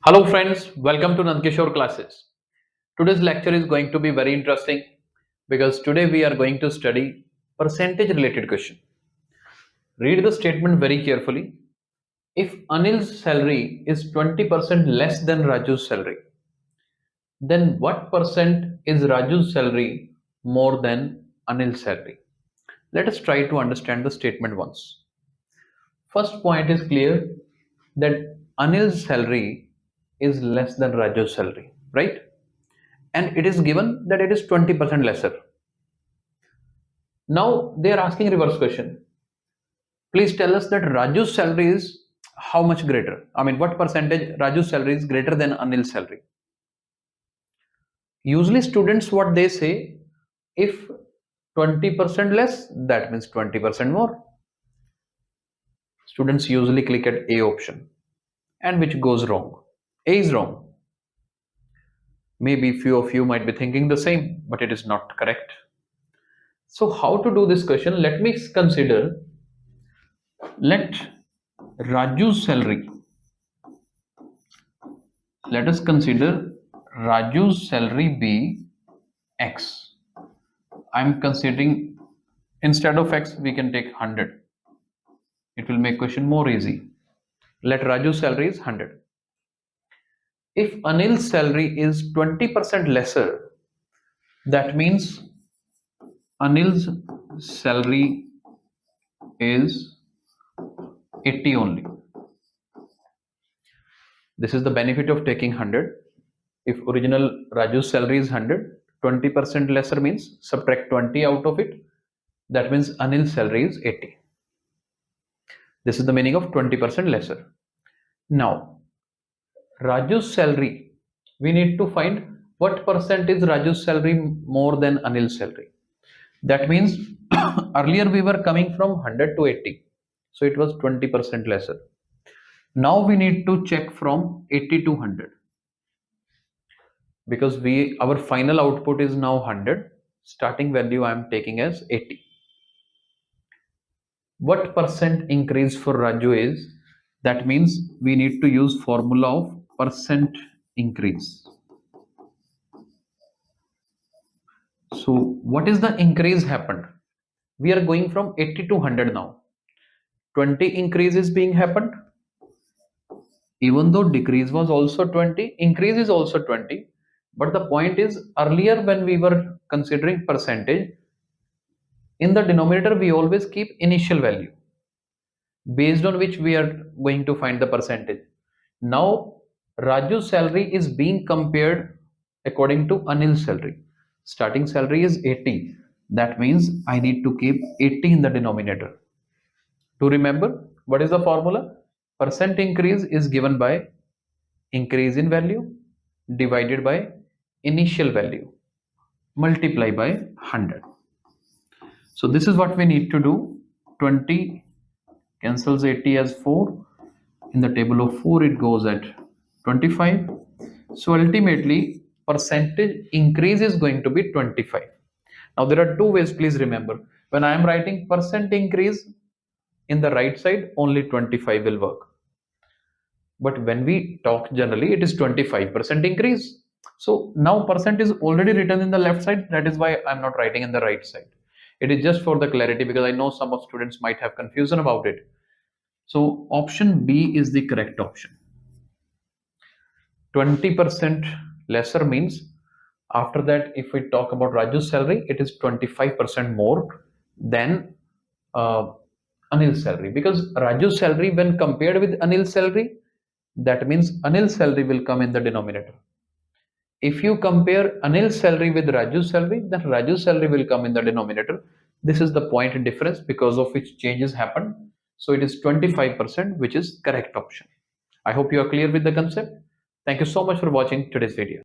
Hello friends, welcome to Nand Kishore classes. Today's lecture is going to be very interesting because today we are going to study percentage related question. Read the statement very carefully. If Anil's salary is 20% less than Raju's salary, then what percent is Raju's salary more than Anil's salary? Let us try to understand the statement once. First point is clear that Anil's salary is less than Raju's salary, right? And it is given that it is 20% lesser. Now they are asking reverse question. Please tell us that Raju's salary is how much greater? I mean, what percentage Raju's salary is greater than Anil's salary? Usually students, what they say, if 20% less, that means 20% more. Students usually click at A option, and which goes wrong. A is wrong. Maybe few of you might be thinking the same, but it is not correct. So how to do this question? Let me consider, let Raju's salary, let us consider Raju's salary be X. I'm considering, instead of X, we can take 100. It will make question more easy. Let Raju's salary is 100. If Anil's salary is 20% lesser, that means Anil's salary is 80 only. This is the benefit of taking 100. If original Raju's salary is 100, 20% lesser means subtract 20 out of it. That means Anil's salary is 80. This is the meaning of 20% lesser. Now, Raju's salary, we need to find what percent is Raju's salary more than Anil's salary. That means earlier we were coming from 100 to 80. So it was 20% lesser. Now we need to check from 80 to 100. Because our final output is now 100. Starting value I am taking as 80. What percent increase for Raju is? That means we need to use formula of percent increase. So what is the increase happened? We are going from 80 to 100 now. 20 increase is being happened. Even though decrease was also 20, increase is also 20. But the point is, earlier when we were considering percentage, in the denominator we always keep initial value based on which we are going to find the percentage. Now Raju's salary is being compared according to Anil's salary. Starting salary is 80. That means I need to keep 80 in the denominator. To remember, what is the formula? Percent increase is given by increase in value divided by initial value multiply by 100. So this is what we need to do. 20 cancels 80 as 4. In the table of 4 it goes at 25. So ultimately percentage increase is going to be 25. Now there are two ways, please remember. When I am writing percent increase, in the right side only 25 will work. But when we talk generally, it is 25% increase. So now percent is already written in the left side. That is why I'm not writing in the right side. It is just for the clarity because I know some of students might have confusion about it. So option B is the correct option. 20% lesser means after that, if we talk about Raju's salary, it is 25% more than Anil's salary, because Raju's salary when compared with Anil's salary, that means Anil's salary will come in the denominator. If you compare Anil's salary with Raju's salary, then Raju's salary will come in the denominator. This is the point difference because of which changes happen. So it is 25%, which is correct option. I hope you are clear with the concept. Thank you so much for watching today's video.